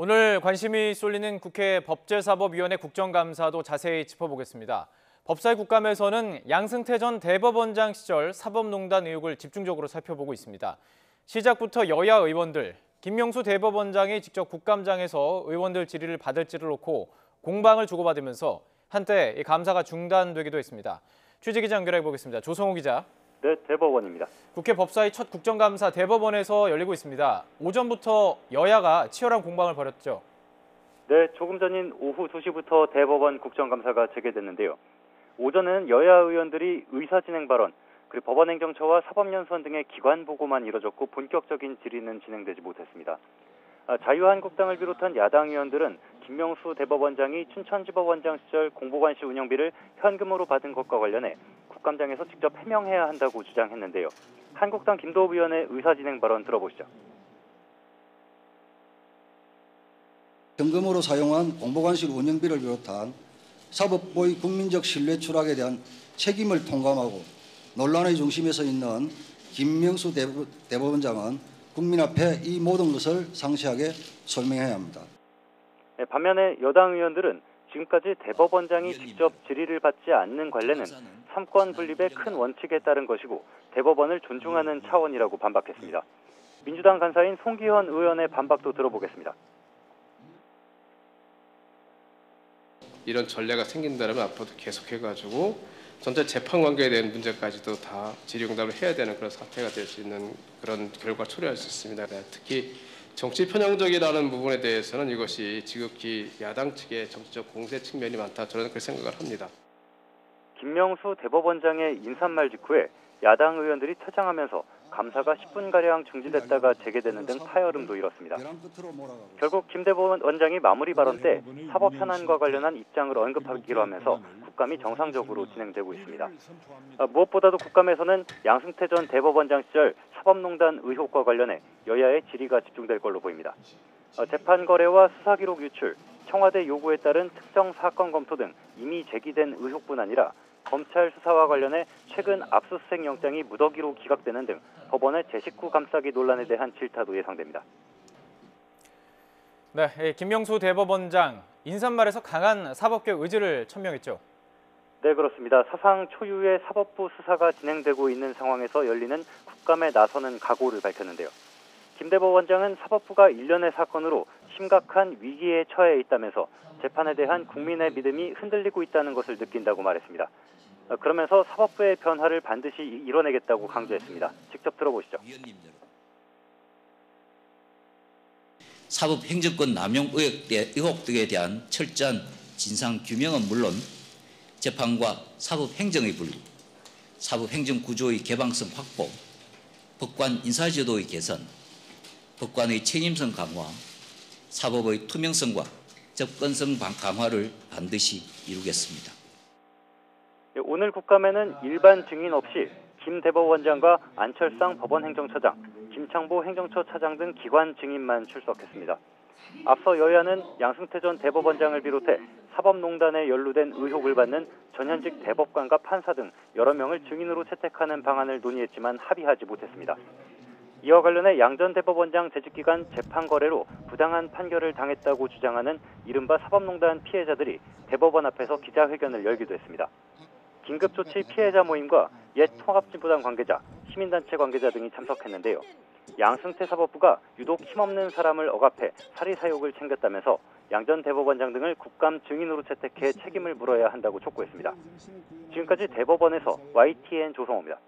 오늘 관심이 쏠리는 국회 법제사법위원회 국정감사도 자세히 짚어보겠습니다. 법사위 국감에서는 양승태 전 대법원장 시절 사법농단 의혹을 집중적으로 살펴보고 있습니다. 시작부터 여야 의원들, 김명수 대법원장이 직접 국감장에서 의원들 질의를 받을지를 놓고 공방을 주고받으면서 한때 이 감사가 중단되기도 했습니다. 취재기자 연결해 보겠습니다. 조성호 기자. 네, 대법원입니다. 국회 법사위 첫 국정감사 대법원에서 열리고 있습니다. 오전부터 여야가 치열한 공방을 벌였죠. 네, 조금 전인 오후 2시부터 대법원 국정감사가 재개됐는데요. 오전에는 여야 의원들이 의사진행 발언, 그리고 법원행정처와 사법연수원 등의 기관 보고만 이뤄졌고 본격적인 질의는 진행되지 못했습니다. 자유한국당을 비롯한 야당 의원들은 김명수 대법원장이 춘천지법원장 시절 공보관실 운영비를 현금으로 받은 것과 관련해 국감장에서 직접 해명해야 한다고 주장했는데요. 한국당 김도읍 의원의 의사진행 발언 들어보시죠. 현금으로 사용한 공보관실 운영비를 비롯한 사법부의 국민적 신뢰 추락에 대한 책임을 통감하고 논란의 중심에 서 있는 김명수 대법원장은 국민 앞에 이 모든 것을 상세하게 설명해야 합니다. 네, 반면에 여당 의원들은 지금까지 대법원장이 직접 질의를 받지 않는 관례는 삼권 분립의 큰 원칙에 따른 것이고 대법원을 존중하는 차원이라고 반박했습니다. 민주당 간사인 송기현 의원의 반박도 들어보겠습니다. 이런 전례가 생긴다면 앞으로도 계속해가지고 전체 재판 관계에 대한 문제까지도 다 질의응답을 해야 되는 그런 사태가 될 수 있는 그런 결과를 초래할 수 있습니다. 특히 정치 편향적이라는 부분에 대해서는 이것이 지극히 야당 측의 정치적 공세 측면이 많다, 저는 그렇게 생각을 합니다. 김명수 대법원장의 인사말 직후에 야당 의원들이 퇴장하면서 감사가 10분가량 중지됐다가 재개되는 등 파열음도 일었습니다. 결국 김 대법원장이 마무리 발언 때 사법 현안과 관련한 입장을 언급하기로 하면서 국감이 정상적으로 진행되고 있습니다. 무엇보다도 국감에서는 양승태 전 대법원장 시절 사법농단 의혹과 관련해 여야의 질의가 집중될 걸로 보입니다. 재판 거래와 수사 기록 유출, 청와대 요구에 따른 특정 사건 검토 등 이미 제기된 의혹뿐 아니라 검찰 수사와 관련해 최근 압수수색 영장이 무더기로 기각되는 등 법원의 제19 감싸기 논란에 대한 질타도 예상됩니다. 네, 김명수 대법원장 인사말에서 강한 사법개혁 의지를 천명했죠. 네, 그렇습니다. 사상 초유의 사법부 수사가 진행되고 있는 상황에서 열리는 국감에 나서는 각오를 밝혔는데요. 김 대법원장은 사법부가 일련의 사건으로 심각한 위기에 처해 있다면서 재판에 대한 국민의 믿음이 흔들리고 있다는 것을 느낀다고 말했습니다. 그러면서 사법부의 변화를 반드시 이뤄내겠다고 강조했습니다. 직접 들어보시죠. 사법행정권 남용 의혹 등에 대한 철저한 진상규명은 물론 재판과 사법행정의 분리, 사법행정구조의 개방성 확보, 법관 인사제도의 개선, 법관의 책임성 강화, 사법의 투명성과 접근성 강화를 반드시 이루겠습니다. 오늘 국감에는 일반 증인 없이 김 대법원장과 안철상 법원행정처장, 김창보 행정처 차장 등 기관 증인만 출석했습니다. 앞서 여야는 양승태 전 대법원장을 비롯해 사법농단에 연루된 의혹을 받는 전현직 대법관과 판사 등 여러 명을 증인으로 채택하는 방안을 논의했지만 합의하지 못했습니다. 이와 관련해 양 전 대법원장 재직기간 재판 거래로 부당한 판결을 당했다고 주장하는 이른바 사법농단 피해자들이 대법원 앞에서 기자회견을 열기도 했습니다. 긴급조치 피해자 모임과 옛 통합진보당 관계자, 시민단체 관계자 등이 참석했는데요. 양승태 사법부가 유독 힘없는 사람을 억압해 사리사욕을 챙겼다면서 양 전 대법원장 등을 국감 증인으로 채택해 책임을 물어야 한다고 촉구했습니다. 지금까지 대법원에서 YTN 조성호입니다.